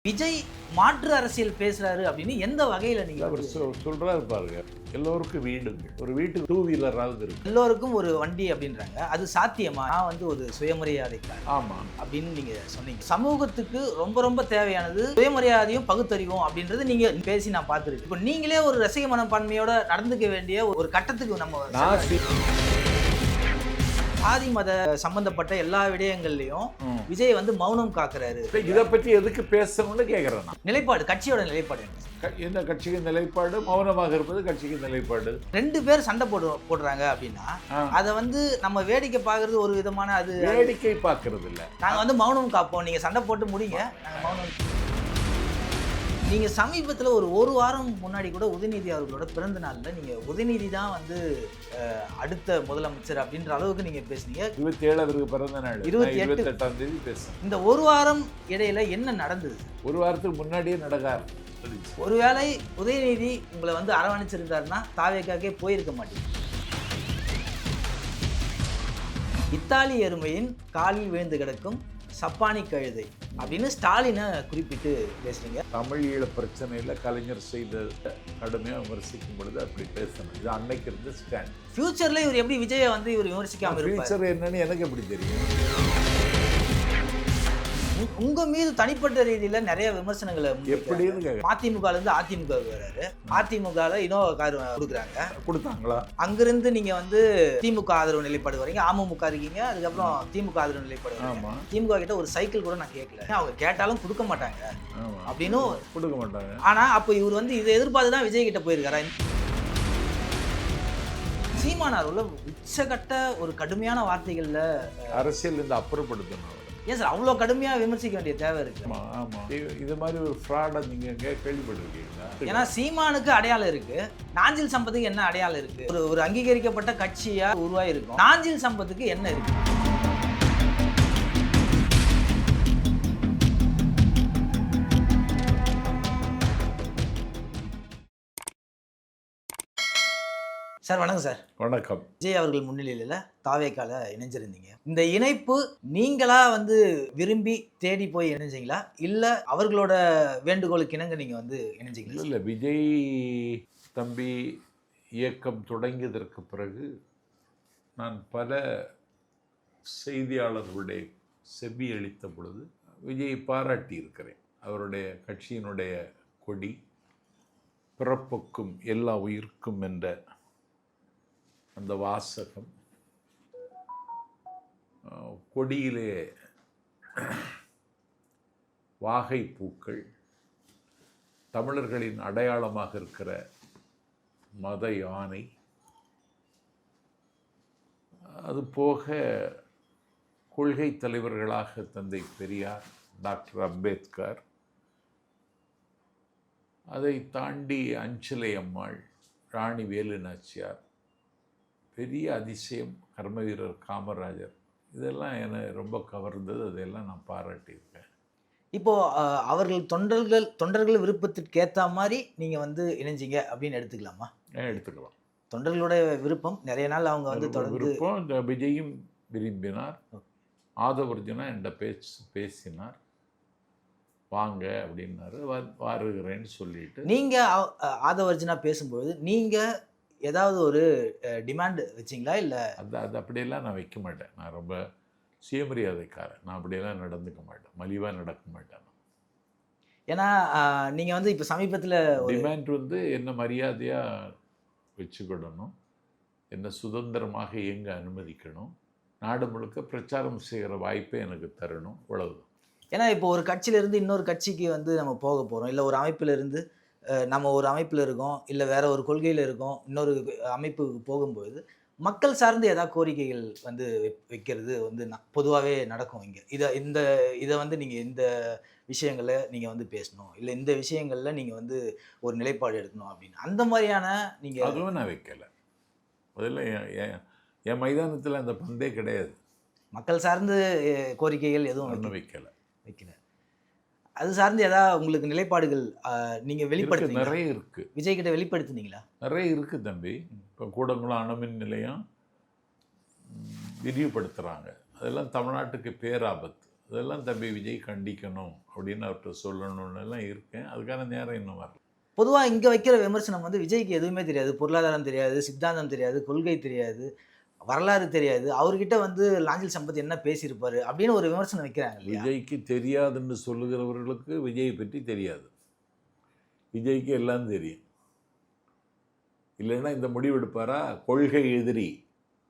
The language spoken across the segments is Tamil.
விஜய் மாற்று அரசியல் பேசுறாரு அப்படின்னு எந்த வகையில நீங்க அவர் சொல்றாரு பாருங்க, எல்லோருக்கும் வீடுங்க, ஒரு வீட்டுக்கு 2 வீலராவது இருக்கு, எல்லோருக்கும் ஒரு வண்டி அப்படின்றாங்க. அது சாத்தியமா? நான் வந்து ஒரு சுயமரியாதைக்காரன் ஆமா அப்படின்னு நீங்க சொன்னீங்க. சமூகத்துக்கு ரொம்ப ரொம்ப தேவையானது சுயமரியாதையும் பகுத்தறிவும் அப்படின்றது நீங்க பேசி நான் பார்த்துருக்கேன். இப்போ நீங்களே ஒரு ரசிக மனப்பான்மையோட நடந்துக்க வேண்டிய ஒரு கட்டத்துக்கு நம்ம சாதி மத சம்பந்தப்பட்ட எல்லா விடயங்கள்லயும் விஜய் வந்து மௌனம் காக்குறாரு. இதை பற்றி எதுக்கு பேசணும்னு கேட்கிறேன் நான். நிலைப்பாடு, கட்சியோட நிலைப்பாடு என்ன? இந்த கட்சிக்கு நிலைப்பாடு மௌனமாக இருப்பது கட்சிக்கு நிலைப்பாடு. 2 பேர் சண்டை போடுறாங்க அப்படின்னா அதை வந்து நம்ம வேடிக்கை பார்க்கறது ஒரு விதமான, அது வேடிக்கை பார்க்கறது இல்ல. நாங்க வந்து மௌனம் காப்போம், நீங்க சண்டை போட்டு முடிங்க, நாங்க மௌனம். நீங்க சமீபத்துல ஒரு வாரம் முன்னாடி கூட உதயநிதி அவர்களோட பிறந்த நாள்ல நீங்க உதயநிதி தான் வந்து அடுத்த முதலமைச்சர் அப்படின்ற அளவுக்கு நீங்க பேசுனீங்க. 27 அவருக்கு பிறந்த நாள், 28ஆம் தேதி பேசுறேன். இந்த ஒரு வாரம் இடையில என்ன நடந்தது? ஒரு வாரத்துக்கு முன்னாடியே நடக்காரு. ஒருவேளை உதயநிதி உங்களை வந்து அரவணைச்சிருந்தாருன்னா தாவேக்காக்கே போயிருக்க மாட்டீங்க. இத்தாலி எருமையின் காலில் விழுந்து கிடக்கும் சப்பானி கழுதை அப்படின்னு ஸ்டாலினை குறிப்பிட்டு பேசுறீங்க. தமிழ் ஈழ பிரச்சனையில் கலைஞர் செய்த கடுமையாக விமர்சிக்கும் பொழுது அப்படி பேசணும். இது அன்னைக்கு இருந்த ஸ்டாண்ட். ஃபியூச்சர்ல இவர் எப்படி விஜயை வந்து இவர் விமர்சிக்காம இருப்பார்? ஃபியூச்சர் என்னன்னு எனக்கு எப்படி தெரியும்? உங்க மீது தனிப்பட்ட ரீதியில நிறைய விமர்சனங்களை எப்படின்னு மதிமுக இருந்து அதிமுக வராரு. அதிமுக இனோவா கார் கொடுத்தாங்களா? அங்கிருந்து நீங்க வந்து திமுக ஆதரவு நிலைப்பாடு வரீங்க, அமமுக இருக்கீங்க, அதுக்கப்புறம் திமுக ஆதரவு நிலைப்பாடு. திமுக கிட்ட ஒரு சைக்கிள் கூட நான் கேட்கல, அவங்க கேட்டாலும் கொடுக்க மாட்டாங்க அப்படின்னு கொடுக்க மாட்டாங்க. ஆனா அப்ப இவர் வந்து இதை எதிர்பார்த்துதான் விஜய் கிட்ட போயிருக்காரா? சீமானார் உள்ள உச்சகட்ட ஒரு கடுமையான வார்த்தைகள்ல அரசியல் இருந்து அப்புறப்படுத்தணும். ஏன் சார் அவ்வளோ கடுமையாக விமர்சிக்க வேண்டிய தேவை இருக்கு? ஆமாம், இது மாதிரி ஒரு ஃப்ராடை நீங்கள் கேள்விப்பட்டிருக்கீங்களா? ஏன்னா சீமானுக்கு அடையாளம் இருக்கு, நாஞ்சில் சம்பத்துக்கு என்ன அடையாளம் இருக்கு? ஒரு அங்கீகரிக்கப்பட்ட கட்சியா உருவாயிருக்கும், நாஞ்சில் சம்பத்துக்கு என்ன இருக்கு? சார் வணக்கம். சார் வணக்கம். விஜய் அவர்கள் முன்னிலையில் தாவேக்கால இணைஞ்சிருந்தீங்க. இந்த இணைப்பு நீங்களா வந்து விரும்பி தேடி போய் இணைஞ்சிங்களா, இல்ல அவர்களோட வேண்டுகோளுக்கு இணங்க நீங்க வந்து இணைஞ்சிங்களா? இல்லை, விஜய் தம்பி இயக்கம் தொடங்கியதற்கு பிறகு நான் பல செய்தியாளர்களுடைய செவி அளித்த பொழுது விஜயை பாராட்டி இருக்கிறேன். அவருடைய கட்சியினுடைய கொடி பிறப்புக்கும் எல்லா உயிர்க்கும் என்ற அந்த வாசகம், கொடியிலே வாகை பூக்கள், தமிழர்களின் அடையாளமாக இருக்கிற மத யானை, அது போக கொள்கை தலைவர்களாக தந்தை பெரியார், டாக்டர் அம்பேத்கர், அதை தாண்டி அஞ்சலை அம்மாள், ராணி வேலு நாச்சியார், பெரிய அதிசயம் கர்ம வீரர் காமராஜர், இதெல்லாம் என்னை ரொம்ப கவர்ந்தது. அதெல்லாம் நான் பாராட்டியிருக்கேன். இப்போ அவர்கள் தொண்டர்கள் விருப்பத்திற்கு ஏற்ற மாதிரி நீங்க வந்து இணைஞ்சிங்க அப்படின்னு எடுத்துக்கலாமா? எடுத்துக்கலாம். தொண்டர்களோட விருப்பம் நிறைய நாள் அவங்க வந்து தொடர்ந்து விருப்பம். இந்த விஜயும் விரும்பினார், ஆதவர்ஜுனா என்கிட்ட பேசினார், வாங்க அப்படின்னாரு, வருகிறேன்னு சொல்லிட்டு. நீங்க ஆதவர்ஜுனா பேசும்போது நீங்க ஏதாவது ஒரு டிமாண்ட் வச்சிங்களா? இல்லை, அது அப்படியெல்லாம் நான் வைக்க மாட்டேன். நான் ரொம்ப சுயமரியாதைக்காரன். நான் அப்படியெல்லாம் நடந்துக்க மாட்டேன், மலிவாக நடக்க மாட்டேன். ஏன்னா நீங்கள் வந்து இப்போ சமீபத்தில் டிமாண்ட் வந்து என்ன மரியாதையாக வச்சுக்கிடணும், என்ன சுதந்திரமாக இயங்க அனுமதிக்கணும், நாடு முழுக்க பிரச்சாரம் செய்கிற வாய்ப்பை எனக்கு தரணும், இவ்வளவுதான். ஏன்னா இப்போ ஒரு கட்சியிலேருந்து இன்னொரு கட்சிக்கு வந்து நம்ம போக போகிறோம், இல்லை ஒரு அமைப்பிலிருந்து நம்ம ஒரு அமைப்பில் இருக்கோம், இல்லை வேற ஒரு கொள்கையில் இருக்கோம், இன்னொரு அமைப்புக்கு போகும்போது மக்கள் சார்ந்து ஏதாவது கோரிக்கைகள் வந்து வைக்கிறது வந்து பொதுவாகவே நடக்கும். இதை வந்து நீங்கள் இந்த விஷயங்களில் நீங்கள் வந்து பேசணும், இல்லை இந்த விஷயங்களில் நீங்கள் வந்து ஒரு நிலைப்பாடு எடுக்கணும் அப்படின்னு, அந்த மாதிரியான நீங்கள் அதுவும் நான் வைக்கலை. அதில் என் மைதானத்தில் அந்த பந்தே கிடையாது. மக்கள் சார்ந்து கோரிக்கைகள் எதுவும் வைக்கல. அது சார்ந்து ஏதாவது உங்களுக்கு நிலைப்பாடுகள் நீங்கள் வெளிப்படுத்த நிறைய இருக்குது. விஜய் கிட்ட வெளிப்படுத்தினீங்களா? நிறைய இருக்குது தம்பி. இப்போ கூடங்குளம் அணுமின் நிலையம் விரிவுபடுத்துகிறாங்க, அதெல்லாம் தமிழ்நாட்டுக்கு பேராபத்து. அதெல்லாம் தம்பி விஜய் கண்டிக்கணும் அப்படின்னு அவர்கிட்ட சொல்லணும்னு எல்லாம் இருக்கேன். அதுக்கான நேரம் இன்னும் வரல. பொதுவா இங்க வைக்கிற விமர்சனம் வந்து விஜய்க்கு எதுவுமே தெரியாது. பொருளாதாரம் தெரியாது, சித்தாந்தம் தெரியாது, கொள்கை தெரியாது, வரலாறு தெரியாது. அவர்கிட்ட வந்து லாஞ்சில் சம்பத் என்ன பேசியிருப்பாரு அப்படின்னு ஒரு விமர்சனம் வைக்கிறாங்க இல்லையா? விஜய்க்கு தெரியாதுன்னு சொல்லுகிறவர்களுக்கு விஜயை பற்றி தெரியாது. விஜய்க்கு எல்லாம் தெரியும். இல்லைன்னா இந்த முடிவு எடுப்பாரா? கொள்கை எதிரி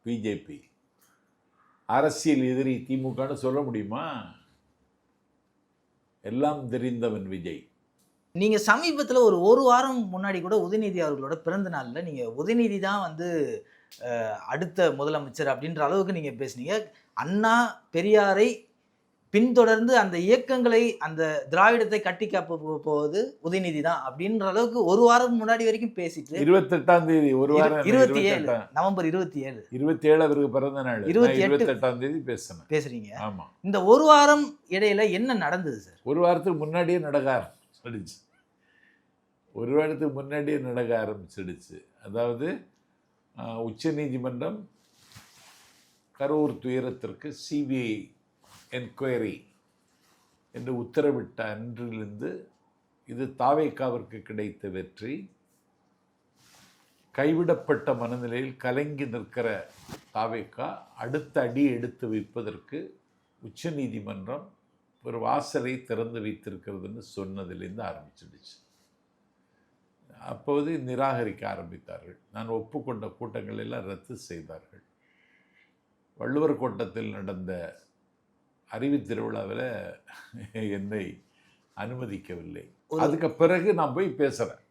பிஜேபி, அரசியல் எதிரி திமுகன்னு சொல்ல முடியுமா? எல்லாம் தெரிந்தவன் விஜய். நீங்க சமீபத்துல ஒரு வாரம் முன்னாடி கூட உதயநிதி அவர்களோட பிறந்த நாள்ல நீங்க உதயநிதி தான் வந்து அடுத்த முதலமைச்சர் அப்படின்ற அளவுக்கு நீங்க பேசுனீங்க. அண்ணா, பெரியாரை பின்தொடர்ந்து அந்த இயக்கங்களை, அந்த திராவிடத்தை கட்டி காப்ப போவது உதயநிதி தான் அப்படின்ற அளவுக்கு ஒரு வாரம் முன்னாடி வரைக்கும் பேசிட்டு 28ஆம் தேதி ஒரு வாரம் 27 நவம்பர் 27 27 அவருக்கு பிறந்த நாள். 28ஆம் தேதி பேசுறீங்க. ஆமா. இந்த ஒரு வாரம் இடையில என்ன நடந்தது சார்? ஒரு வாரத்துக்கு முன்னாடியே நடக்க ஆரம்பிச்சிடுச்சு. ஒரு வாரத்துக்கு முன்னாடியே நடக்க ஆரம்பிச்சிடுச்சு. அதாவது உச்ச நீதிமன்றம் கரூர் துயரத்திற்கு சிபிஐ என்கொயரி என்று உத்தரவிட்ட அன்றிலிருந்து இது தாவேகாவிற்கு கிடைத்த வெற்றி. கைவிடப்பட்ட மனநிலையில் கலங்கி நிற்கிற தாவேகா அடுத்த அடி எடுத்து வைப்பதற்கு உச்ச நீதிமன்றம் ஒரு வாசலை திறந்து வைத்திருக்கிறதுன்னு சொன்னதிலிருந்து ஆரம்பிச்சிடுச்சு. அப்போது நிராகரிக்க ஆரம்பித்தார்கள். நான் ஒப்புக்கொண்ட கூட்டங்கள் எல்லாம் ரத்து செய்தார்கள். வள்ளுவர் கோட்டத்தில் நடந்த அறிவு திருவிழாவில் என்னை அனுமதிக்கவில்லை. அதுக்கு பிறகு நான் போய் பேசுகிறேன்.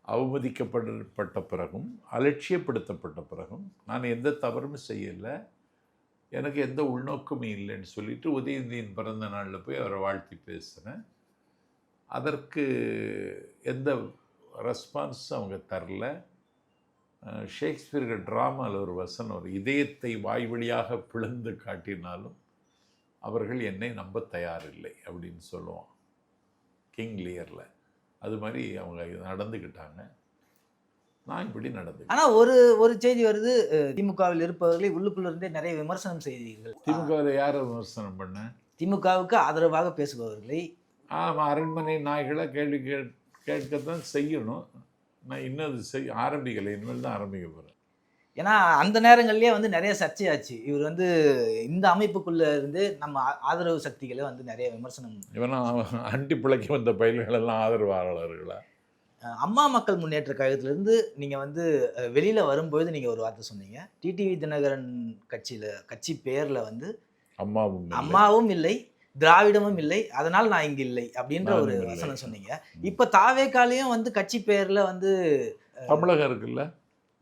அவமதிக்கப்பட்ட பிறகும் அலட்சியப்படுத்தப்பட்ட பிறகும் நான் எந்த தவறும் செய்யலை, எனக்கு எந்த உள்நோக்கமும் இல்லைன்னு சொல்லிட்டு உதயநிதியின் பிறந்த நாளில் போய் அவரை வாழ்த்தி பேசுகிறேன். அதற்கு எந்த ரெஸ்பான்ஸும் அவங்க தரல. ஷேக்ஸ்பியர்கள் ட்ராமாவில் ஒரு வசனம், ஒரு இதயத்தை வாய் வழியாக பிளந்து காட்டினாலும் அவர்கள் என்னை நம்ப தயாரில்லை அப்படின்னு சொல்லுவோம் கிங் லியரில். அது மாதிரி அவங்க நடந்துக்கிட்டாங்க. நான் இப்படி நடந்து. ஆனால் ஒரு செய்தி வருது, திமுகவில் இருப்பவர்களை உள்ளுக்குள்ள இருந்தே நிறைய விமர்சனம் செய்தீர்கள். திமுகவில் யாரை விமர்சனம் பண்ண? திமுகவுக்கு ஆதரவாக பேசுபவர்களை. ஆமாம், அரண்மனை நாய்களை கேள்வி கேட்கத்தான் செய்யணும். நான் இன்னும் அது ஆரம்பிக்கலை, இனிமேல் தான் ஆரம்பிக்க போகிறேன். ஏன்னா அந்த நேரங்கள்லேயே வந்து நிறைய சர்ச்சையாச்சு. இவர் வந்து இந்த அமைப்புக்குள்ளே இருந்து நம்ம ஆதரவு சக்திகளை வந்து நிறைய விமர்சனம். இவெல்லாம் அண்டி பிழைக்க வந்த பயில்களெல்லாம் ஆதரவாளர்களா? அம்மா மக்கள் முன்னேற்ற கழகத்திலேருந்து நீங்கள் வந்து வெளியில் வரும்பொழுது நீங்கள் ஒரு வார்த்தை சொன்னீங்க. டிடிவி தினகரன் கட்சி பேரில் வந்து அம்மாவும் இல்லை, திராவிடமும் இல்லை, அதனால் நான் இங்கே இல்லை அப்படின்ற ஒரு வசனம் சொன்னீங்க. இப்போ தாவேகாலையும் வந்து கட்சி பேரில் வந்து தமிழகம் இருக்குல்ல,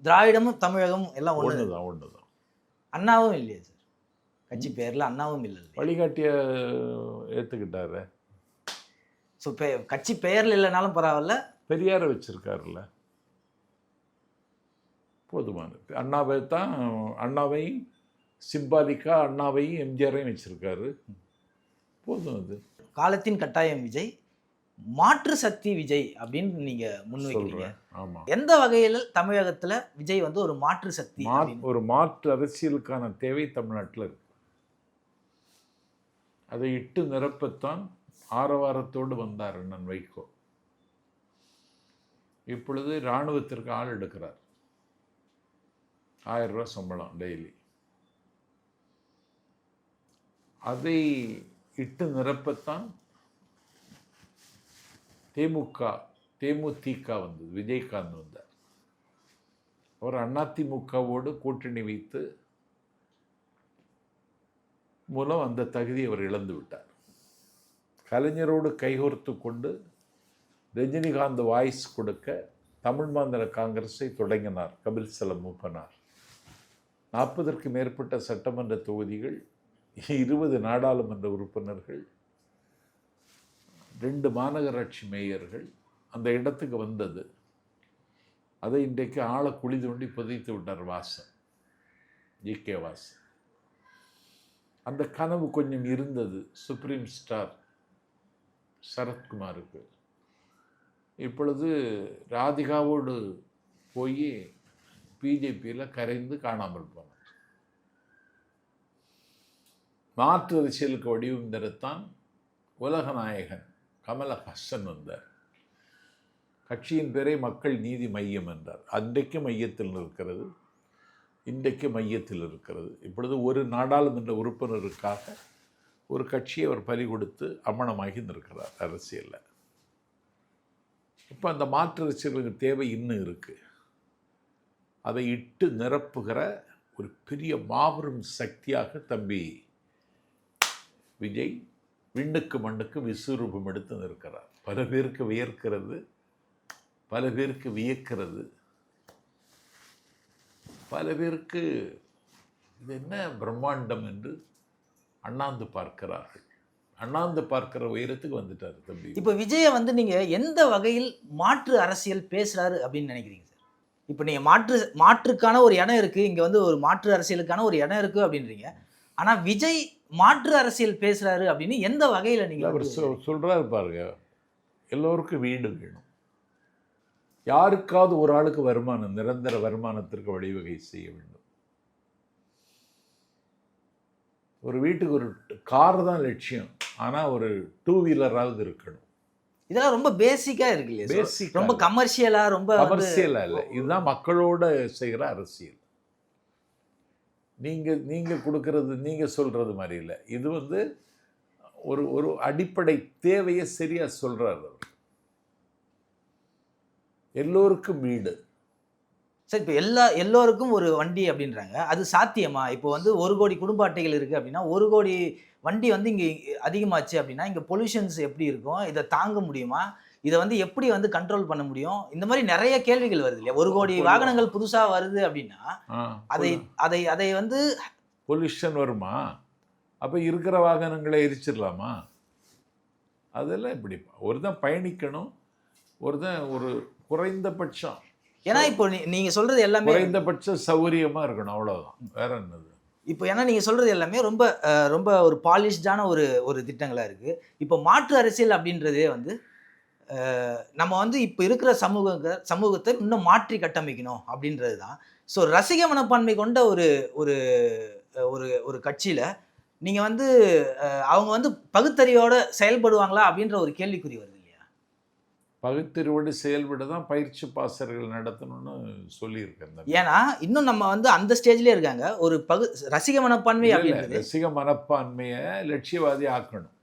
திராவிடமும் தமிழகமும் எல்லாம் ஒன்றுதான். ஒன்றுதான். அண்ணாவும் இல்லையா சார்? கட்சி பேரில் அண்ணாவும் இல்லை. வழிகாட்டிய ஏற்றுக்கிட்டாரு. ஸோ கட்சி பெயரில் இல்லைனாலும் பரவாயில்ல, பெரியாரை வச்சிருக்காருல்ல, போதுமானது. அண்ணாவை தான், அண்ணாவையும் சிம்பாலிக்கா அண்ணாவையும் எம்ஜிஆரையும் வச்சிருக்காரு, போதும். அது காலத்தின் கட்டாயம் விஜய், மாற்று சக்தி விஜய் அப்படின்னு நீங்க முன்வைக்கிறீங்க. ஆமா. எந்த வகையில் தமிழகத்துல விஜய் வந்து ஒரு மாற்று சக்தி, ஒரு மாற்று அரசியலுக்கான தேவை தமிழ்நாட்டில் இருக்கு. அதை இட்டு நிரப்பத்தான் ஆரவாரத்தோடு வந்தார் அண்ணன் வைகோ. இப்பொழுது இராணுவத்திற்கு ஆள் எடுக்கிறார். 1000 ரூபாய் சம்பளம் டெய்லி. அதை இட்டு நிரப்பத்தான் தேமுதிக வந்தது. விஜயகாந்த் வந்தார். அவர் அதிமுகவோடு கூட்டணி வைத்து மூலம் அந்த தகுதி அவர் இழந்து விட்டார். கலைஞரோடு கைகோர்த்து கொண்டு ரஜினிகாந்த் வாய்ஸ் கொடுக்க தமிழ் மாநில காங்கிரஸை தொடங்கினார் கபில் செலம் மூப்பனார். 40ற்கு மேற்பட்ட சட்டமன்ற தொகுதிகள், 20 நாடாளுமன்ற உறுப்பினர்கள், 2 மாநகராட்சி மேயர்கள் அந்த இடத்துக்கு வந்தது. அதை இன்றைக்கு ஆளை குழி தோண்டி புதைத்து விட்டார் வாசன், ஜி.கே. வாசன். அந்த கனவு கொஞ்சம் இருந்தது சுப்ரீம் ஸ்டார் சரத்குமாருக்கு. இப்பொழுது ராதிகாவோடு போய் பிஜேபியில் கரைந்து காணாமல் போனார். மாற்று அரசியலுக்கு வடிவம் தரத்தான் உலக நாயகன் கமலஹாசன் வந்தார். கட்சியின் பேரை மக்கள் நீதி மையம் என்றார். அன்றைக்கு மையத்தில் இருக்கிறது, இன்றைக்கு மையத்தில் இருக்கிறது. இப்பொழுது ஒரு நாடாளுமன்ற உறுப்பினருக்காக ஒரு கட்சியை அவர் பலி கொடுத்து அம்மனமாகி நிற்கிறார் அரசியலில். இப்போ அந்த மாற்று அரசியலுக்கு தேவை இன்னும் இருக்குது. அதை இட்டு நிரப்புகிற ஒரு பெரிய மாபெரும் சக்தியாக தம்பி விஜய் விண்ணுக்கு மண்ணுக்கு விஸ்வரூபம் எடுத்து நிற்கிறார். பல பேருக்கு வியர்க்கிறது, பல பேருக்கு வியக்கிறது, பல பேருக்கு இது என்ன பிரம்மாண்டம் என்று அண்ணாந்து பார்க்கிறார்கள். அண்ணாந்து பார்க்கிற உயரத்துக்கு வந்துட்டார் தம்பி. இப்போ விஜயை வந்து நீங்க எந்த வகையில் மாற்று அரசியல் பேசுறாரு அப்படின்னு நினைக்கிறீங்க சார்? இப்போ நீங்க மாற்றுக்கான ஒரு இடம் இருக்கு, இங்க வந்து ஒரு மாற்று அரசியலுக்கான ஒரு இடம் இருக்கு அப்படின்றீங்க. ஆனா விஜய் மாற்று அரசியல் பேசுறாரு அப்படின்னு எந்த வகையில நீங்க அவர் சொல்றாரு பாருங்க, எல்லோருக்கும் வீடு வேணும், யாருக்காவது ஒரு ஆளுக்கு வருமானம், நிரந்தர வருமானத்திற்கு வழிவகை செய்ய வேண்டும். ஒரு வீட்டுக்கு ஒரு கார் தான் லட்சியம், ஆனால் ஒரு 2 வீலராவது இருக்கணும். இதெல்லாம் ரொம்ப பேசிக்கா இருக்கு இல்லையா? பேசிக், ரொம்ப கமர்ஷியலா, ரொம்ப கமர்ஷியலா இல்லை. இதுதான் மக்களோட செய்கிற அரசியல். நீங்க கொடுக்கறது, நீங்க சொல்றது மாதிரி இல்லை. இது வந்து ஒரு ஒரு அடிப்படை தேவையை சரியா சொல்றாரு அவர். எல்லோருக்கும் வீடு. சரி, இப்போ எல்லோருக்கும் ஒரு வண்டி அப்படின்றாங்க, அது சாத்தியமா? இப்போ வந்து 1 கோடி குடும்ப அட்டைகள் இருக்குது அப்படின்னா 1 கோடி வண்டி வந்து இங்கே அதிகமாச்சு அப்படின்னா இங்கே பொல்யூஷன்ஸ் எப்படி இருக்கும்? இதை தாங்க முடியுமா? இதை வந்து எப்படி வந்து கண்ட்ரோல் பண்ண முடியும்? இந்த மாதிரி நிறைய கேள்விகள் வருது இல்லையா? 1 கோடி வாகனங்கள் புதுசாக வருது அப்படின்னா அதை அதை அதை வந்து பொல்யூஷன் வருமா? அப்போ இருக்கிற வாகனங்களை எரிச்சிடலாமா? அதெல்லாம் எப்படி? ஒருதான் பயணிக்கணும், ஒருதான் ஒரு குறைந்தபட்சம், ஏன்னா இப்போ நீங்க சொல்றது எல்லாமே குறைந்தபட்ச சௌகரியமா இருக்கணும், அவ்வளவுதான். வேற என்னது? இப்போ ஏன்னா நீங்க சொல்றது எல்லாமே ரொம்ப ரொம்ப ஒரு பாலிஷ்டான ஒரு திட்டங்களா இருக்கு. இப்போ மாற்று அரசியல் அப்படின்றதே வந்து நம்ம வந்து இப்போ இருக்கிற சமூகத்தை இன்னும் மாற்றி கட்டமைக்கணும் அப்படின்றது தான். ஸோ ரசிக மனப்பான்மை கொண்ட ஒரு ஒரு ஒரு ஒரு கட்சியில நீங்க வந்து அவங்க வந்து பகுத்தறிவோட செயல்படுவாங்களா அப்படின்ற ஒரு கேள்விக்குறி வருது இல்லையா? பகுத்தறிவோடு செயல்பட தான் பயிற்சி பாசர்கள் நடத்தணும்னு சொல்லியிருக்கேன். ஏன்னா இன்னும் நம்ம வந்து அந்த ஸ்டேஜ்லேயே இருக்காங்க. ஒரு ரசிக மனப்பான்மை அப்படின்றது, ரசிக மனப்பான்மையை லட்சியவாதி ஆக்கணும்.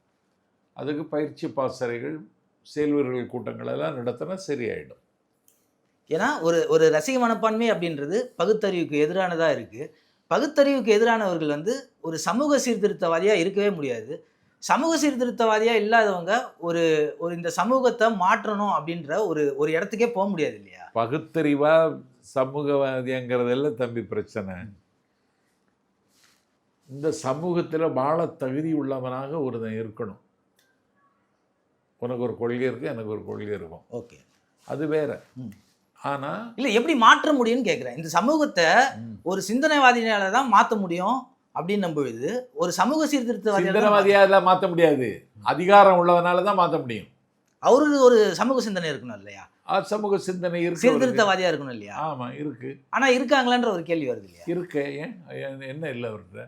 அதுக்கு பயிற்சி பாசறைகள், செயல்வீரர்கள் கூட்டங்கள் எல்லாம் நடத்தினா சரியாயிடும். ஏன்னா ஒரு ரசிக மனப்பான்மை அப்படின்றது பகுத்தறிவுக்கு எதிரானதாக இருக்குது. பகுத்தறிவுக்கு எதிரானவர்கள் வந்து ஒரு சமூக சீர்திருத்தவாதியாக இருக்கவே முடியாது. சமூக சீர்திருத்தவாதியாக இல்லாதவங்க ஒரு ஒரு இந்த சமூகத்தை மாற்றணும் அப்படின்ற ஒரு இடத்துக்கே போக முடியாது இல்லையா? பகுத்தறிவா சமூகவாதிங்கிறதெல்லாம் தம்பி பிரச்சனை. இந்த சமூகத்தில் வாழ தகுதி உள்ளவனாக ஒருத்தன் இருக்கணும். உனக்கு ஒரு கொள்கை இருக்கு, எனக்கு ஒரு கொள்கை இருக்கும், ஓகே, அது வேற. ஆனா இல்லை, எப்படி மாற்ற முடியும்னு கேட்குறேன். இந்த சமூகத்தை ஒரு சிந்தனைவாதியால தான் மாற்ற முடியும் அப்படின்னும் பொழுது ஒரு சமூக சிந்தனைவாதியால மாற்ற முடியாது, அதிகாரம் உள்ளவனால தான் மாற்ற முடியும். அவருக்கு ஒரு சமூக சிந்தனை இருக்கணும் இல்லையா? சமூக சிந்தனை இருக்கு, சீர்திருத்தவாதியா இருக்கணும் இல்லையா? ஆமா இருக்கு. ஆனா இருக்காங்களான்ற ஒரு கேள்வி வருது இல்லையா? இருக்கு. ஏன் என்ன இல்லை அவர்கிட்ட?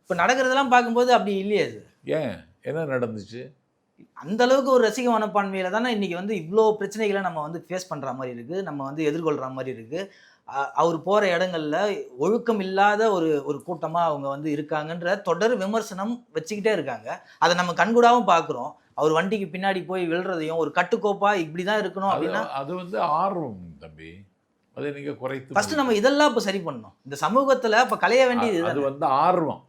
இப்போ நடக்கிறதெல்லாம் பார்க்கும்போது அப்படி இல்லையே. அது ஏன், என்ன நடந்துச்சு? அந்த அளவுக்கு ஒரு ரசிக மனப்பான்மையில தானே இன்னைக்கு வந்து இவ்வளோ பிரச்சனைகளை நம்ம வந்து ஃபேஸ் பண்ற மாதிரி இருக்கு, நம்ம வந்து எதிர்கொள்ற மாதிரி இருக்கு. அவர் போற இடங்கள்ல ஒழுக்கம் இல்லாத ஒரு கூட்டமா அவங்க வந்து இருக்காங்கன்ற தொடர் விமர்சனம் வச்சுக்கிட்டே இருக்காங்க. அதை நம்ம கண்கூடாவும் பார்க்குறோம். அவர் வண்டிக்கு பின்னாடி போய் விழுறதையும் ஒரு கட்டுக்கோப்பா இப்படிதான் இருக்கணும் அப்படின்னா அது வந்து ஆர்வம் தம்பி. அதை நீங்க குறைத்து ஃபர்ஸ்ட் நம்ம இதெல்லாம் இப்போ சரி பண்ணணும். இந்த சமூகத்துல இப்போ களைய வேண்டியது அது வந்து ஆர்வம்.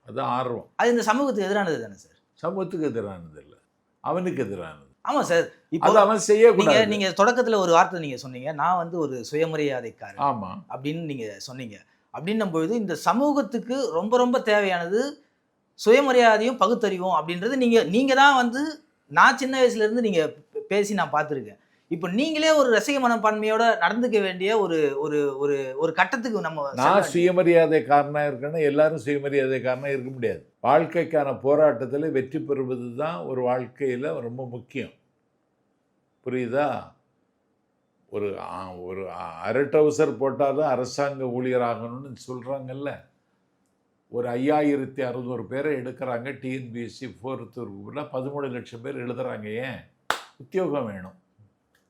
அது ஆர்வம். அது இந்த சமூகத்துக்கு எதிரானது தானே சார்? சமூகத்துக்கு எதிரானது இல்லை, அவனுக்கு எதிரானது. ஆமா சார். இப்போ அவன் செய்யக்கூடாது. நீங்க தொடக்கத்துல ஒரு வார்த்தை நீங்க சொன்னீங்க, நான் வந்து ஒரு சுயமரியாதைக்காரன். ஆமா அப்படின்னு நீங்க சொன்னீங்க. அப்படின்னும் பொழுது இந்த சமூகத்துக்கு ரொம்ப ரொம்ப தேவையானது சுயமரியாதையும் பகுத்தறிவும் அப்படின்றது நீங்க தான் வந்து நான் சின்ன வயசுல இருந்து நீங்க பேசி நான் பார்த்துருக்கேன். இப்போ நீங்களே ஒரு ரசிக மனப்பான்மையோட நடந்துக்க வேண்டிய ஒரு ஒரு ஒரு ஒரு கட்டத்துக்கு நான் சுயமரியாதைக்காரனா இருக்கேன்னா எல்லாரும் சுயமரியாதைக்காரனா இருக்க முடியாது. வாழ்க்கைக்கான போராட்டத்தில் வெற்றி பெறுவது தான் ஒரு வாழ்க்கையில் ரொம்ப முக்கியம். புரியுதா? ஒரு ஒரு அரை டவுசர் போட்டால் தான் அரசாங்க ஊழியர் ஆகணும்னு சொல்கிறாங்கல்ல, ஒரு 5600 பேரை எடுக்கிறாங்க. டிஎன்பிஎஸ்சி 4th குரூப்ல 13 லட்சம் பேர் எழுதுறாங்க. ஏன்? உத்தியோகம் வேணும்.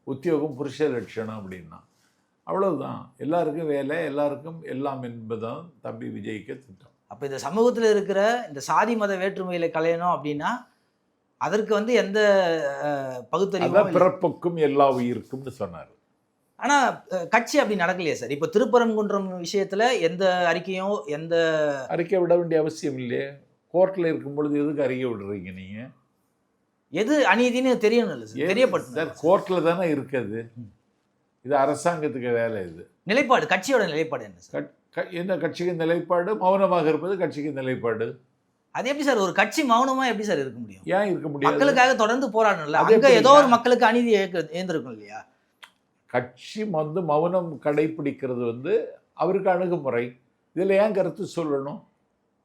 உத்தியோகம் புருஷ லட்சணம் அப்படின்னா அவ்வளவுதான். எல்லாருக்கும் வேலை, எல்லாருக்கும் எல்லாம் என்பதுதான் தம்பி விஜய்க்கு திட்டம். அப்போ இந்த சமூகத்தில் இருக்கிற இந்த சாதி மத வேற்றுமைகளை களையணும் அப்படின்னா அதற்கு வந்து எந்த பகுத்தறிவும் பிறப்புக்கும் எல்லா உயிருக்கும்னு சொன்னார். ஆனால் கட்சி அப்படி நடக்கலையே சார். இப்போ திருப்பரங்குன்றம் விஷயத்தில் எந்த அறிக்கையும் எந்த அறிக்கை விட வேண்டிய அவசியம் இல்லையே. கோர்ட்டில் இருக்கும் பொழுது எதுக்கு அறிக்கை விடுறீங்க நீங்கள்? எது அநீதின்னு தெரியணும் இல்லை சார், தெரியப்பட்டு சார் கோர்ட்டில் தானே இருக்குது. இது அரசாங்கத்துக்கு வேலை. இது நிலைப்பாடு, கட்சியோட நிலைப்பாடு என்ன சார்? எந்த கட்சிக்கு நிலைப்பாடு? மௌனமாக இருப்பது கட்சிக்கு நிலைப்பாடு. அது எப்படி சார் ஒரு கட்சி மௌனமா எப்படி சார் இருக்க முடியும்? ஏன் இருக்க முடியும்? மக்களுக்காக தொடர்ந்து போராடணும்ல. அங்க ஏதோ ஒரு மக்களுக்கு அநீதி ஏந்திருக்கும் இல்லையா? கட்சி வந்து மௌனம் கடைபிடிக்கிறது வந்து அவருக்கு அணுகுமுறை. இதுல ஏன் கருத்து சொல்லணும்?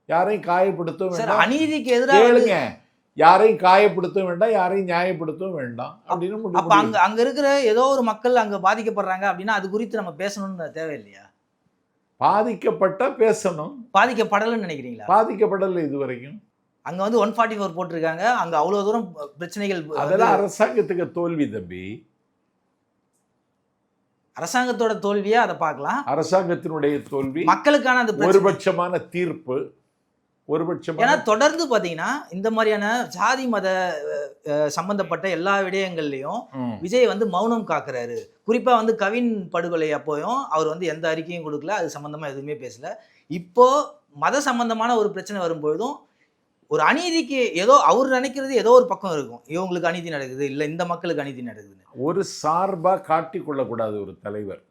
யாரையும் காயப்படுத்தவும் வேண்டாம். அநீதிக்கு எதிராக கேளுங்க, யாரையும் காயப்படுத்தவும் வேண்டாம், யாரையும் நியாயப்படுத்தவும் வேண்டாம் அப்படின்னு. அப்ப அங்க இருக்கிற ஏதோ ஒரு மக்கள் அங்க பாதிக்கப்படுறாங்க அப்படின்னா அது குறித்து நம்ம பேசணும்னு தேவை இல்லையா? பாதிக்கப்பட்டா பேசணும். பாதிக்கப்படலன்னு நினைக்கிறீங்களா? பாதிக்கப்படலை இதுவரைக்கும். அங்க வந்து 144 போட்டிருக்காங்க. அங்க அவ்வளவு தூரம் பிரச்சனைகள். அதெல்லாம் அரசாங்கத்துக்கு தோல்வி தம்பி. அரசாங்கத்தோட தோல்வியா அதை பார்க்கலாம். அரசாங்கத்தினுடைய தோல்வி, மக்களுக்கான அந்த ஒருபட்சமான தீர்ப்பு. ஏன்னா தொடர்ந்து பாத்தீங்கன்னா இந்த மாதிரியான சாதி மத சம்பந்தப்பட்ட எல்லா விடயங்கள்லயும் விஜய் வந்து மௌனம் காக்குறாரு. குறிப்பா வந்து கவின் படுகொலை அப்போயும் அவர் வந்து எந்த அறிக்கையும் கொடுக்கல, அது சம்பந்தமா எதுவுமே பேசல. இப்போ மத சம்பந்தமான ஒரு பிரச்சனை வரும்பொழுதும் ஒரு அநீதிக்கு ஏதோ அவர் நினைக்கிறது ஏதோ ஒரு பக்கம் இருக்கும். இவங்களுக்கு அநீதி நடக்குது, இல்ல இந்த மக்களுக்கு அநீதி நடக்குது. ஒரு சார்பா காட்டிக் கொள்ளக்கூடாது ஒரு தலைவர்.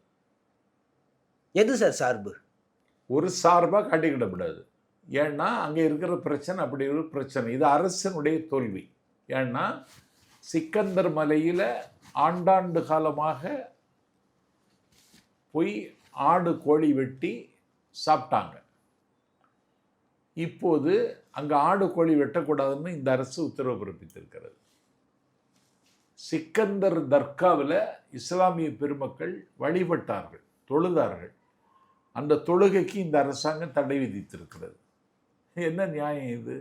எது சார் சார்பு? ஒரு சார்பா காட்டிக்கிடக்கூடாது. ஏன்னா அங்கே இருக்கிற பிரச்சனை அப்படி ஒரு பிரச்சனை. இது அரசனுடைய தோல்வி. ஏன்னா சிக்கந்தர் மலையில் ஆண்டாண்டு காலமாக போய் ஆடு கோழி வெட்டி சாப்பிட்டாங்க. இப்போது அங்கே ஆடு கோழி வெட்டக்கூடாதுன்னு இந்த அரசு உத்தரவு பிறப்பித்திருக்கிறது. சிக்கந்தர் தர்காவில் இஸ்லாமிய பெருமக்கள் வழிபட்டார்கள், தொழுதார்கள். அந்த தொழுகைக்கு இந்த அரசாங்கம் தடை விதித்திருக்கிறது. என்ன நியாயம் இது?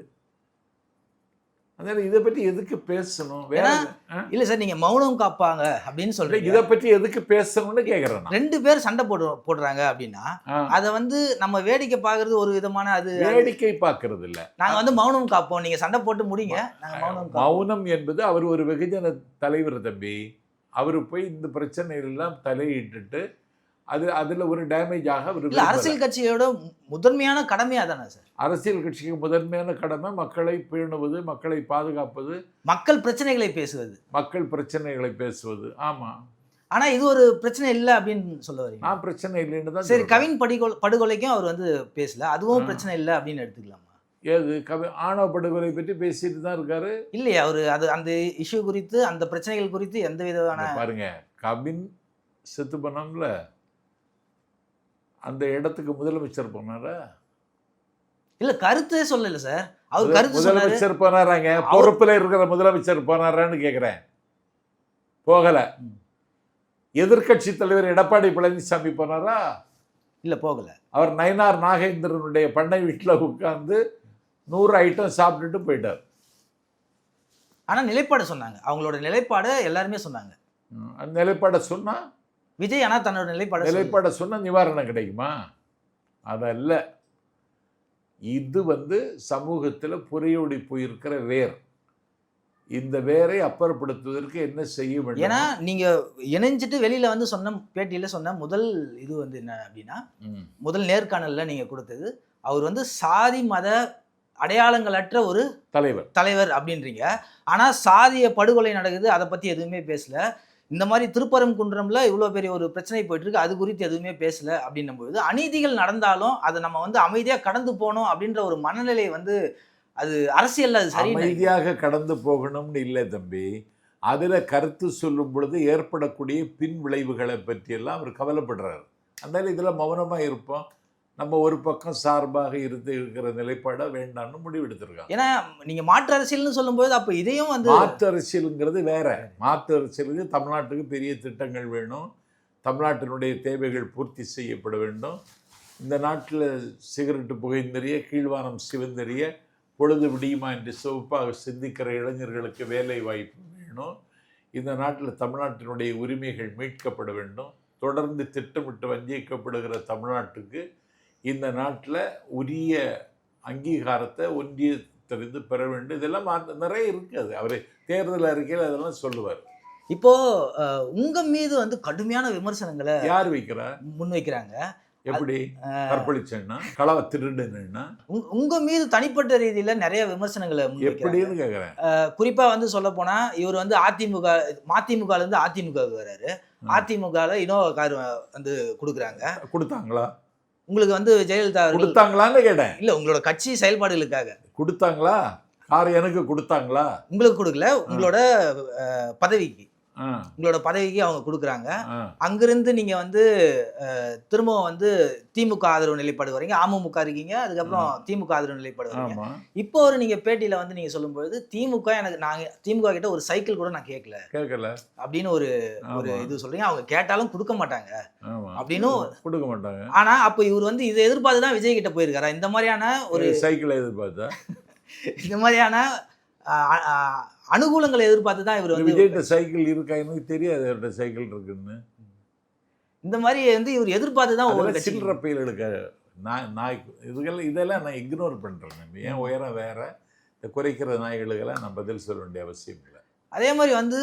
அதனால இதை பற்றி எதுக்கு பேசணும்? வேற இல்ல சார், நீங்க மௌனம் காப்பாங்க அப்படின்னு சொல்றீங்க. இதை பற்றி எதுக்கு பேசணும்னு கேக்குறேன். 2 பேர் சண்டை போடுறாங்க அப்படின்னா அதை வந்து நம்ம வேடிக்கை பார்க்கறது ஒரு விதமான, அது வேடிக்கை பார்க்கறது இல்ல. நாங்க வந்து மௌனம் காப்போம், நீங்க சண்டை போட்டு முடிங்க, நாங்க மௌனம் என்பது அவர் ஒரு வெகுஜன தலைவர் தம்பி. அவரு போய் இந்த பிரச்சனைகள் தலையிட்டு அதுல ஒரு டேமேஜ் ஆக அரசியல் கட்சியோட முதன்மையான கடமையா தானே சார்? அரசியல் கட்சிக்கு முதன்மையான கடமை மக்களை பேணுவது, மக்களை பாதுகாப்பது, மக்கள் பிரச்சனைகளை பேசுவது. மக்கள் பிரச்சனைகளை பேசுவது. ஆமா, ஆனா இது ஒரு பிரச்சனை இல்லை அப்படின்னு சொல்ல வரீங்க. நான் பிரச்சனை இல்லைன்னு தான். சரி, கவின் படுகொலைக்கும் அவர் வந்து பேசல, அதுவும் பிரச்சனை இல்லை அப்படின்னு எடுத்துக்கலாமா? ஏது ஆணவ படுகொலை பற்றி பேசிட்டு தான் இருக்காரு இல்லையா அவரு? அது அந்த இஷ்யூ குறித்து, அந்த பிரச்சனைகள் குறித்து எந்த விதமான, பாருங்க, கவின் செத்து பண்ணோம்ல, அந்த இடத்துக்கு முதலமைச்சர் போனாரா? இல்ல கருத்தே சொல்லல சார். அவர் கருத்து முதலமைச்சர் போனாராங்க, பொறுப்புல இருக்கிற முதலமைச்சர் போனாரான்னு கேக்குறேன். போகல. எதிர்கட்சி தலைவர் எடப்பாடி பழனிசாமி போனாரா? இல்ல போகல. அவர் நயினார் நாகேந்திரனுடைய பண்ணை வீட்டில் உட்கார்ந்து 100 ஐட்டம் சாப்பிட்டுட்டு போயிட்டார். ஆனா நிலைப்பாடு சொன்னாங்க, அவங்களோட நிலைப்பாடு எல்லாருமே சொன்னாங்க. அந்த நிலைப்பாடை சொன்னா விஜய் ஆனா தன்னோட நிலைப்பாடை சொன்னா நிவாரணம் கிடைக்குமா? அதல்ல. இது வந்து சமூகத்தில் புரையோடி போயிருக்கிற வேர். இந்த வேரை அப்புறப்படுத்துவதற்கு என்ன செய்ய வேண்டும்? ஏன்னா நீங்க இணைஞ்சிட்டு வெளியில வந்து சொன்ன பேட்டியில சொன்ன முதல் இது வந்து என்ன அப்படின்னா, முதல் நேர்காணல்ல நீங்க கொடுத்தது, அவர் வந்து சாதி மத அடையாளங்களற்ற ஒரு தலைவர் அப்படின்றீங்க. ஆனா சாதிய படுகொலை நடக்குது, அதை பத்தி எதுவுமே பேசல. இந்த மாதிரி திருப்பரங்குன்றம்ல இவ்வளோ பெரிய ஒரு பிரச்சனை போயிட்டு இருக்கு, அது குறித்து எதுவுமே பேசல அப்படின்னும் பொழுது அநீதிகள் நடந்தாலும் அதை நம்ம வந்து அமைதியாக கடந்து போகணும் அப்படின்ற ஒரு மனநிலை வந்து அது அரசியல்ல அது சரி. அமைதியாக கடந்து போகணும்னு இல்லை தம்பி. அதில் கருத்து சொல்லும் பொழுது ஏற்படக்கூடிய பின் விளைவுகளை பற்றியெல்லாம் அவர் கவலைப்படுறாரு. அதனால இதில் மௌனமாக இருப்போம். நம்ம ஒரு பக்கம் சார்பாக இருக்கிற நிலைப்பாட வேண்டாம்னு முடிவெடுத்திருக்காங்க. ஏன்னா நீங்க மாற்று அரசியல்னு சொல்லும்போது அப்போ இதையும் வந்து மாற்று அரசியலுங்கிறது வேற. மாற்று அரசியலுக்கு தமிழ்நாட்டுக்கு பெரிய திட்டங்கள் வேணும், தமிழ்நாட்டினுடைய தேவைகள் பூர்த்தி செய்யப்பட வேண்டும். இந்த நாட்டில் சிகரெட்டு புகைந்தெறிய, கீழ்வானம் சிவந்தெறிய, பொழுது விடியுமா என்று சிவப்பாக சிந்திக்கிற இளைஞர்களுக்கு வேலை வாய்ப்பு வேணும். இந்த நாட்டில் தமிழ்நாட்டினுடைய உரிமைகள் மீட்கப்பட வேண்டும். தொடர்ந்து திட்டமிட்டு வஞ்சிக்கப்படுகிற தமிழ்நாட்டுக்கு இந்த நாட்டில் உரிய அங்கீகாரத்தை ஒன்றியத்திலிருந்து பெற வேண்டும். இதெல்லாம் நிறைய இருக்குது. அவர் தேர்தல் அறிக்கையில் அதெல்லாம் சொல்லுவார். இப்போ உங்க மீது வந்து கடுமையான விமர்சனங்களை யார் வைக்கிறா? முன்வைக்கிறாங்க. எப்படி? கற்பழிச்சேன்னா, களவ திருடுன்னா, உங்க மீது தனிப்பட்ட ரீதியில நிறைய விமர்சனங்களை எப்படின்னு கேக்குறேன். குறிப்பா வந்து சொல்ல போனா இவர் வந்து மதிமுகல இருந்து அதிமுகவுக்கு வர்றாரு. அதிமுகல இனோவா கார் வந்து கொடுக்குறாங்க. கொடுத்தாங்களா? உங்களுக்கு வந்து ஜெயலலிதா கொடுத்தாங்களான்னு கேட்டேன். இல்ல, உங்களோட கட்சி செயல்பாடுகளுக்காக கொடுத்தாங்களா? கார் எனக்கு கொடுத்தாங்களா? உங்களுக்கு கொடுக்கல, உங்களோட பதவிக்கு, உங்களோட பதவிக்கு அவங்க கொடுக்குறாங்க. அங்கிருந்து நீங்க வந்து திரும்பவும் வந்து திமுக ஆதரவு நிலைப்பாடு வரீங்க, அமமுக இருக்கீங்க, அதுக்கப்புறம் திமுக ஆதரவு நிலைப்பாடு வரீங்க. இப்போ ஒரு நீங்க பேட்டியில வந்து நீங்க சொல்லும்போது திமுக நாங்க திமுக கிட்ட ஒரு சைக்கிள் கூட நான் கேட்கல அப்படின்னு ஒரு இது சொல்றீங்க. அவங்க கேட்டாலும் கொடுக்க மாட்டாங்க அப்படின்னு கொடுக்க மாட்டாங்க. ஆனா அப்ப இவர் வந்து இதை எதிர்பார்த்து தான் விஜய் கிட்ட போயிருக்காரா? இந்த மாதிரியான ஒரு சைக்கிளை எதிர்பார்த்தா, இந்த மாதிரியான அனுகூலங்களை எதிர்பார்த்து தான் இவர் வந்து விஜய்கிட்ட சைக்கிள் இருக்கா? எனக்கு தெரியாது அவர்கிட்ட சைக்கிள் இருக்குன்னு. இந்த மாதிரி வந்து இவர் எதிர்பார்த்து தான் ஒவ்வொரு சில்லற பையில் எடுக்க இதெல்லாம் நான் இக்னோர் பண்றேன். ஏன் உயரம் வேற, இந்த குறைக்கிற நாய்களுக்கெல்லாம் நான் பதில் சொல்ல வேண்டிய அவசியம் இல்லை. அதே மாதிரி வந்து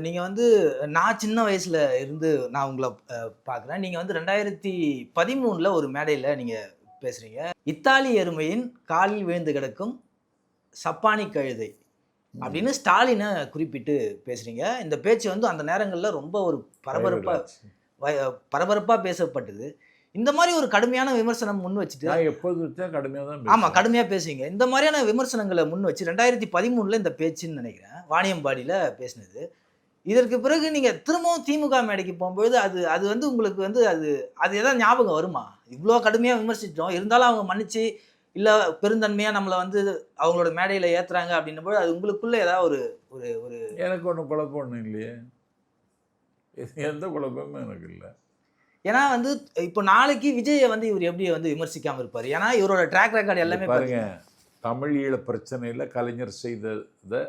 நீங்க வந்து நான் சின்ன வயசுல இருந்து நான் உங்களை பார்க்குறேன். நீங்க வந்து 2013 ஒரு மேடையில நீங்க பேசுறீங்க. இத்தாலி எருமையின் காலில் விழுந்து கிடக்கும் சப்பானி கழுதை அப்படின்னு ஸ்டாலினை குறிப்பிட்டு பேசுறீங்க. இந்த பேச்சு வந்து அந்த நேரங்களில் ரொம்ப ஒரு பரபரப்பா பேசப்பட்டது. இந்த மாதிரி ஒரு கடுமையான விமர்சனம் முன் வச்சுட்டு ஆமா கடுமையா பேசுவீங்க. இந்த மாதிரியான விமர்சனங்களை முன் வச்சு 2013 இந்த பேச்சுன்னு நினைக்கிறேன், வாணியம்பாடியில பேசினது. இதற்கு பிறகு நீங்க திரும்பவும் திமுக மேடைக்கு போகும்போது அது வந்து உங்களுக்கு வந்து அது ஏதாவது ஞாபகம் வருமா? இவ்வளோ கடுமையா விமர்சித்தோம், இருந்தாலும் அவங்க மன்னிச்சு இல்லை பெருந்தன்மையாக நம்மளை வந்து அவங்களோட மேடையில் ஏற்றுறாங்க அப்படின்னும்போது அது உங்களுக்குள்ளே ஏதாவது ஒரு ஒரு ஒரு எனக்கு ஒன்றும் குழப்பம் ஒன்றும் இல்லையே, எந்த குழப்பமும் எனக்கு இல்லை. ஏன்னா வந்து இப்போ நாளைக்கு விஜயை வந்து இவர் எப்படி வந்து விமர்சிக்காமல் இருப்பார்? ஏன்னா இவரோட ட்ராக் ரெக்கார்டு எல்லாமே பாருங்க. தமிழ் ஈழ பிரச்சனையில் கலைஞர் செய்ததை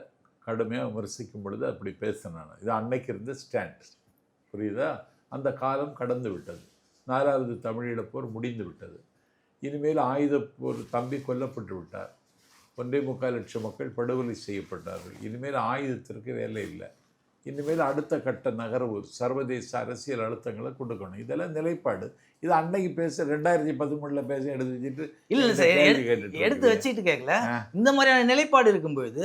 கடுமையாக விமர்சிக்கும் பொழுது அப்படி பேசினேன். இது அன்னைக்கு இருந்த ஸ்டாண்ட், புரியுதா? அந்த காலம் கடந்து விட்டது. 4வது தமிழீழ போர் முடிந்து விட்டது. இனிமேல் ஆயுத போர் தம்பி கொல்லப்பட்டு விட்டார். 1.25 லட்சம் மக்கள் படுகொலை செய்யப்பட்டார்கள். இனிமேல் ஆயுதத்திற்கு வேலை இல்லை. இனிமேல் அடுத்த கட்ட நகர்வு சர்வதேச அரசியல் அழுத்தங்களை கொடுக்கணும். இதெல்லாம் நிலைப்பாடு. இது அன்னைக்கு பேச 2013 பேச எடுத்து வச்சுட்டு இல்லை சார், எடுத்து வச்சுட்டு கேட்கல. இந்த மாதிரியான நிலைப்பாடு இருக்கும்போது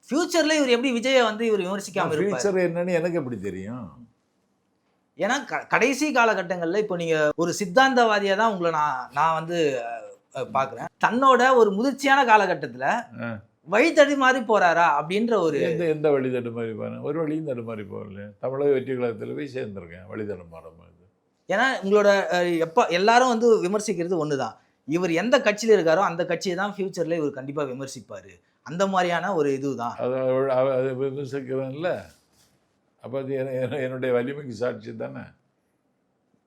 ஃபியூச்சர்ல இவர் எப்படி விஜயை வந்து இவர் விமர்சிக்காம இருப்பார்? ஃபியூச்சர் என்னன்னு எனக்கு எப்படி தெரியும்? ஏன்னா கடைசி காலகட்டங்களில் இப்போ நீங்கள் ஒரு சித்தாந்தவாதியாக தான் உங்களை நான் வந்து பார்க்குறேன். தன்னோட ஒரு முதிர்ச்சியான காலகட்டத்தில் வழி தடுமாறி போகிறாரா அப்படின்ற ஒரு எந்த வழி தடுமாறி போகிறேன்? ஒரு வழியும் தடுமாறி போகல. தமிழக வெற்றி கழகத்தில் போய் சேர்ந்துருக்கேன் வழி தடுமாறும். ஏன்னா உங்களோட எல்லாரும் வந்து விமர்சிக்கிறது ஒன்று தான், இவர் எந்த கட்சியில் இருக்காரோ அந்த கட்சியை தான் ஃபியூச்சரில் இவர் கண்டிப்பாக விமர்சிப்பார். அந்த மாதிரியான ஒரு இதுதான் அதை விமர்சிக்கிறேன்ல. அப்போ அது என்னுடைய வலிமைக்கு சாட்சி தானே.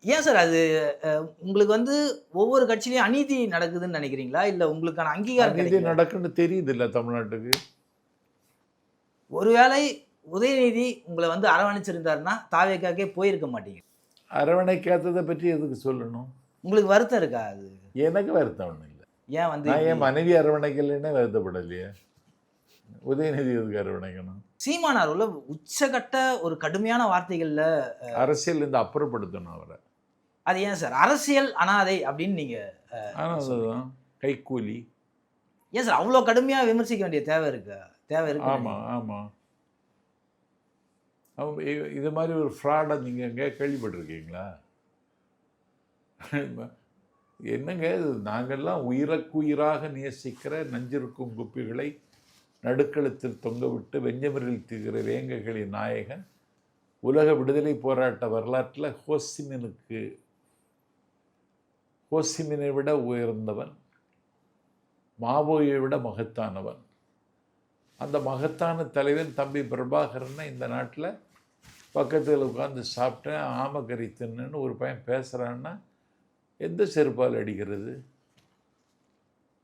ஏன் சார் அது உங்களுக்கு வந்து ஒவ்வொரு கட்சியிலையும் அநீதி நடக்குதுன்னு நினைக்கிறீங்களா? இல்லை உங்களுக்கான அங்கீகாரம் நடக்குன்னு தெரியுது இல்லை தமிழ்நாட்டுக்கு? ஒருவேளை உதயநிதி உங்களை வந்து அரவணைச்சிருந்தாருன்னா தாவேக்காக்கே போயிருக்க மாட்டீங்க. அரவணைக்காததை பற்றி எதுக்கு சொல்லணும்? உங்களுக்கு வருத்தம் இருக்கா? அது எனக்கு வருத்தம் ஒன்றும் இல்லை. ஏன் வந்து என் மனைவி அரவணைக்கலைன்னே வருத்தப்படலையே, உதயநிதி எதுக்கு அரவணைக்கணும்? சீமானார் உள்ள உச்சகட்ட ஒரு கடுமையான வார்த்தைகள்ல அரசியல் இந்த அப்புறப்படுத்தணும் அவரை. அது ஏன் சார் அரசியல் அனாதை அப்படின்னு நீங்க கைக்கூலி ஏன் சார் அவ்வளோ கடுமையாக விமர்சிக்க வேண்டிய தேவை இருக்கு? ஆமாம் ஆமாம். இது மாதிரி ஒரு ஃப்ராடை நீங்கள் எங்கே கேள்விப்பட்டிருக்கீங்களா? என்னங்க இது, நாங்கள்லாம் உயிரக்குயிராக நேசிக்கிற நஞ்சிருக்கும் குப்பிகளை நடுக்களத்தில் தொங்க விட்டு வெஞ்சமரில் தீர்கிற வேங்கைகளின் நாயகன், உலக விடுதலை போராட்ட வரலாற்றில் ஹோசிமினை விட உயர்ந்தவன், மாவோயை விட மகத்தானவன். அந்த மகத்தான தலைவன் தம்பி பிரபாகரனை இந்த நாட்டில் பக்கத்தில் உட்காந்து சாப்பிட்டேன் ஆமக்கறி தின்னுன்னு ஒரு பையன் பேசுகிறான்னா எந்த செருப்பால் அடிக்கிறது?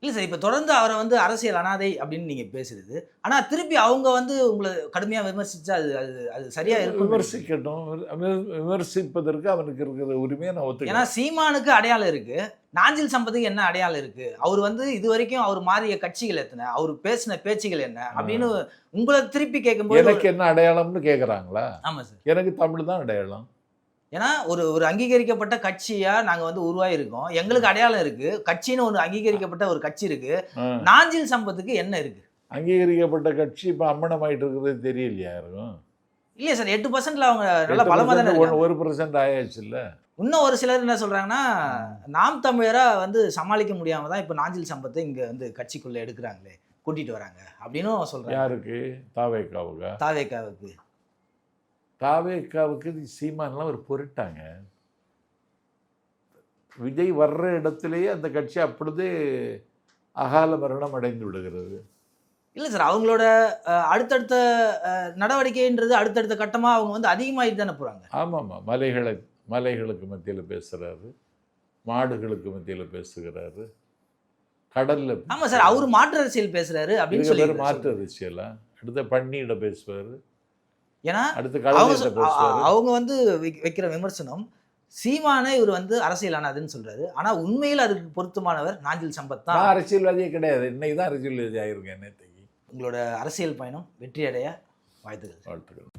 இல்ல சார், இப்ப தொடர்ந்து அவரை வந்து அரசியல் அனாதை அப்படின்னு நீங்க பேசுறது. ஆனா திருப்பி அவங்க வந்து உங்கள கடுமையா விமர்சிச்சா அது அது அது சரியா இருக்கும். விமர்சிக்கட்டும். விமர்சிப்பதற்கு அவனுக்கு இருக்கிற உரிமையை நான் ஏன்னா ஒத்துக்கிறேன். சீமானுக்கு அடையாளம் இருக்கு. நாஞ்சில் சம்பத்துக்கு என்ன அடையாளம் இருக்கு? அவர் வந்து இதுவரைக்கும் அவர் மாறிய கட்சிகள் எத்தன? அவர் பேசின பேச்சுகள் என்ன? அப்படின்னு உங்கள திருப்பி கேட்கும்போது எனக்கு என்ன அடையாளம்னு கேட்குறாங்களா? ஆமா சார். எனக்கு தமிழ் தான் அடையாளம். ஏன்னா ஒரு ஒரு அங்கீகரிக்கப்பட்ட கட்சியா நாங்க வந்து உருவாயிருக்கோம். எங்களுக்கு அடையாளம் இருக்கு. கட்சின்னு ஒரு அங்கீகரிக்கப்பட்ட ஒரு கட்சி இருக்கு. நாஞ்சில் சம்பத்துக்கு என்ன இருக்கு? அங்கீகரிக்கப்பட்ட கட்சி இப்போ அம்மனமாயிட்டு இருக்கிறது தெரியலையா யாருக்கும்? இல்லையா சார், 8%ல அவங்க நல்ல பலமா தானே இருக்காங்க. 1% ஆயாச்சுல்ல. இன்னும் ஒரு சிலர் என்ன சொல்றாங்கன்னா, நாம் தமிழரா வந்து சமாளிக்க முடியாம தான் இப்ப நாஞ்சில் சம்பத்தை இங்க வந்து கட்சிக்குள்ள எடுக்குறாங்களே, கூட்டிட்டு வராங்க அப்படின்னும் சொல்றாங்க. யாருக்கு? தாவேக்காவுக்கா? தாவேக்காவுக்கு. தாவேக்காவுக்கு சீமான்லாம் ஒரு பொருட்டாங்க. விஜய் வர்ற இடத்திலேயே அந்த கட்சி அப்பொழுதே அகால மரணம் அடைந்து விடுகிறது. இல்ல சார், அவங்களோட அடுத்தடுத்த நடவடிக்கைன்றது அடுத்தடுத்த கட்டமா அவங்க வந்து அதிகமாயிட்டு தானே போறாங்க. ஆமாம்மா. மலைகளுக்கு மத்தியில் பேசுகிறாரு, மாடுகளுக்கு மத்தியில் பேசுகிறாரு, கடல்ல. ஆமா சார், அவரு மாற்று அரசியல் பேசுறாரு அப்படின்னு சொல்லி மாற்று அரசியலா? அடுத்த பன்னியிட பேசுவார், ஏன்னா அடுத்து கடலிட்ட பேசுவார். அவங்க வந்து வைக்கிற விமர்சனம் சீமானே இவர் வந்து அரசியலானதுன்னு சொல்றாரு. ஆனா உண்மையில் அதுக்கு பொருத்தமானவர் நாஞ்சில் சம்பத் தான். நான் அரசியல்வாதியே கிடையாது. இன்னைக்கு தான் அரசியல்வாதி ஆயிருக்கேன். நேற்றைக்கு. உங்களோட அரசியல் பயணம் வெற்றி அடைய வாழ்த்துக்கள். வாழ்த்துக்கள்.